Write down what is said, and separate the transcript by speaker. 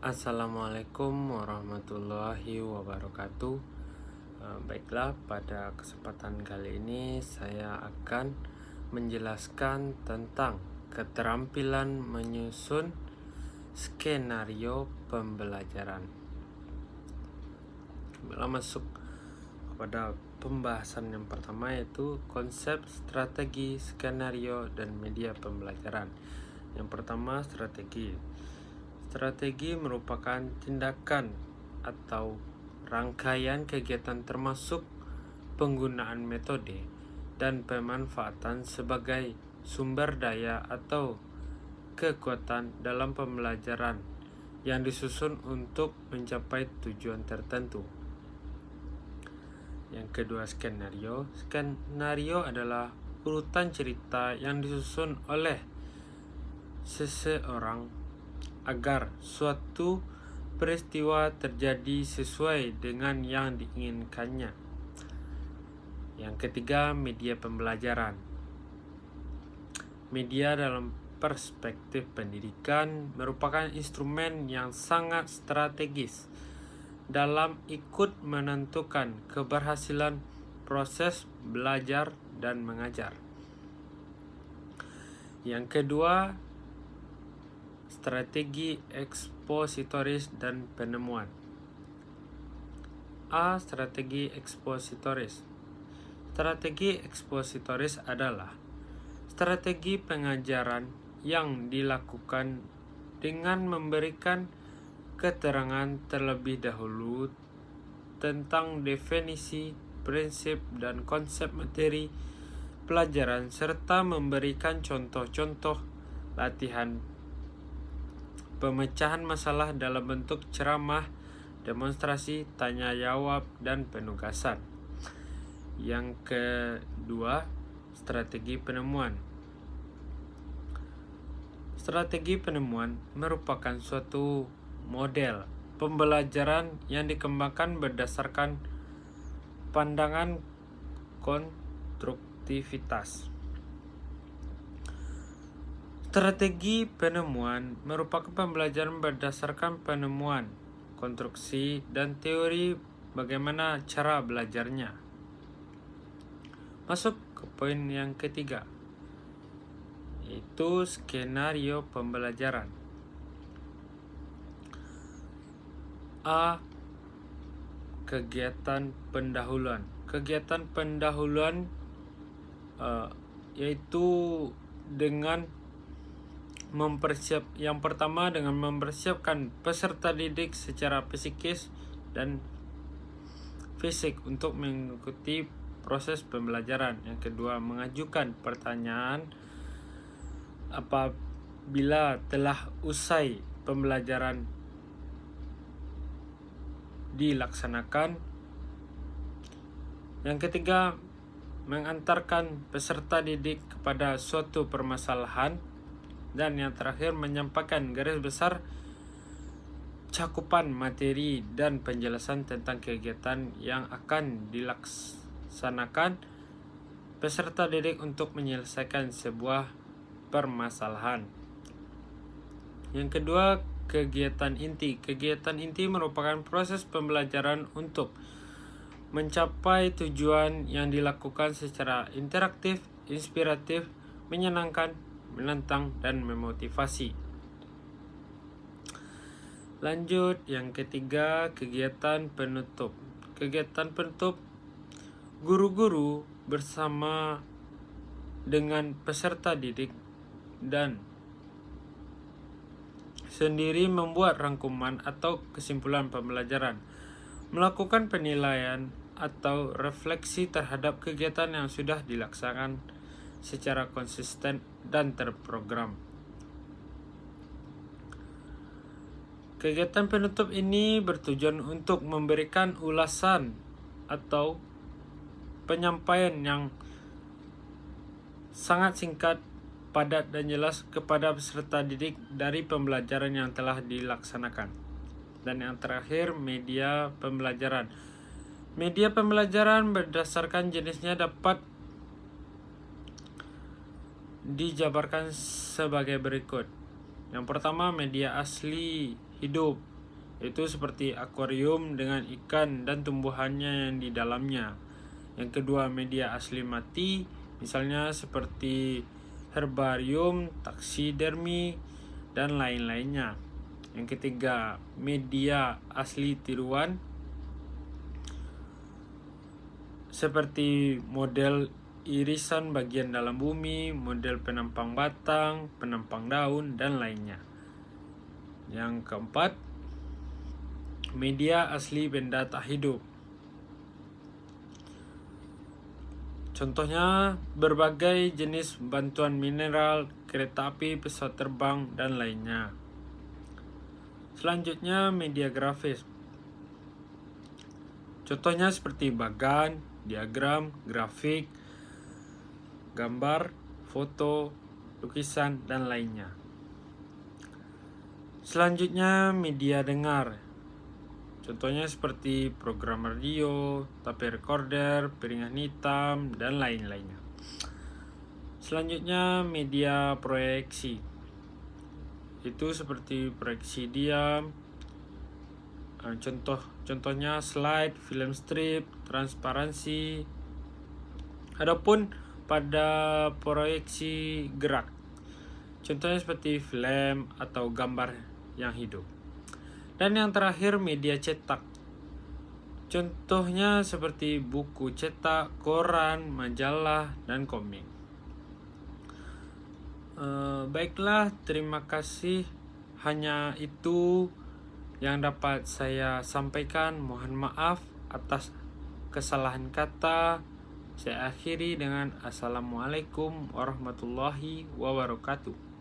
Speaker 1: Assalamualaikum warahmatullahi wabarakatuh. Baiklah, pada kesempatan kali ini saya akan menjelaskan tentang keterampilan menyusun skenario pembelajaran. Sebelum masuk kepada pembahasan yang pertama, yaitu konsep, strategi, skenario, dan media pembelajaran. Yang pertama, strategi. Strategi merupakan tindakan atau rangkaian kegiatan termasuk penggunaan metode dan pemanfaatan sebagai sumber daya atau kekuatan dalam pembelajaran yang disusun untuk mencapai tujuan tertentu. Yang kedua, skenario. Skenario adalah urutan cerita yang disusun oleh seseorang agar suatu peristiwa terjadi sesuai dengan yang diinginkannya. Yang ketiga, media pembelajaran. Media dalam perspektif pendidikan merupakan instrumen yang sangat strategis dalam ikut menentukan keberhasilan proses belajar dan mengajar. Yang kedua, strategi ekspositoris dan penemuan. A. Strategi ekspositoris. Strategi ekspositoris adalah strategi pengajaran yang dilakukan dengan memberikan keterangan terlebih dahulu tentang definisi, prinsip, dan konsep materi pelajaran serta memberikan contoh-contoh latihan pemecahan masalah dalam bentuk ceramah, demonstrasi, tanya jawab, dan penugasan. Yang kedua, strategi penemuan. Strategi penemuan merupakan suatu model pembelajaran yang dikembangkan berdasarkan pandangan konstruktivitas. Strategi penemuan merupakan pembelajaran berdasarkan penemuan, konstruksi, dan teori bagaimana cara belajarnya. Masuk ke poin yang ketiga, yaitu skenario pembelajaran. A. Kegiatan pendahuluan. Kegiatan pendahuluan yaitu dengan yang pertama dengan mempersiapkan peserta didik secara psikis dan fisik untuk mengikuti proses pembelajaran. Yang kedua, mengajukan pertanyaan apabila telah usai pembelajaran dilaksanakan. Yang ketiga, mengantarkan peserta didik kepada suatu permasalahan. Dan yang terakhir, menyampaikan garis besar cakupan materi dan penjelasan tentang kegiatan yang akan dilaksanakan peserta didik untuk menyelesaikan sebuah permasalahan. Yang kedua, kegiatan inti. Kegiatan inti merupakan proses pembelajaran untuk mencapai tujuan yang dilakukan secara interaktif, inspiratif, menyenangkan, menantang, dan memotivasi. Lanjut, yang ketiga, kegiatan penutup. Kegiatan penutup, guru-guru bersama dengan peserta didik dan sendiri membuat rangkuman atau kesimpulan pembelajaran, melakukan penilaian atau refleksi terhadap kegiatan yang sudah dilaksanakan secara konsisten dan terprogram. Kegiatan penutup ini bertujuan untuk memberikan ulasan atau penyampaian yang sangat singkat, padat, dan jelas kepada peserta didik dari pembelajaran yang telah dilaksanakan. Dan yang terakhir, media pembelajaran. Media pembelajaran berdasarkan jenisnya dapat dijabarkan sebagai berikut. Yang pertama, media asli hidup Itu seperti akuarium dengan ikan dan tumbuhannya yang di dalamnya. Yang kedua, media asli mati, misalnya seperti herbarium, taksidermi, dan lain-lainnya. Yang ketiga, media asli tiruan, seperti model irisan bagian dalam bumi, model penampang batang, penampang daun, dan lainnya. Yang keempat, media asli benda tak hidup. Contohnya berbagai jenis bantuan mineral, kereta api, pesawat terbang, dan lainnya. Selanjutnya, media grafis. Contohnya seperti bagan, diagram, grafik, gambar, foto, lukisan, dan lainnya. Selanjutnya, media dengar. Contohnya seperti program radio, tape recorder, piringan hitam, dan lain-lainnya. Selanjutnya, media proyeksi. Itu seperti proyeksi diam, contohnya slide, film strip, transparansi. Adapun pada proyeksi gerak, contohnya seperti film atau gambar yang hidup. Dan yang terakhir, media cetak. Contohnya seperti buku cetak, koran, majalah, dan komik. Baiklah, terima kasih. Hanya itu yang dapat saya sampaikan. Mohon maaf atas kesalahan kata. Saya akhiri dengan Assalamualaikum warahmatullahi wabarakatuh.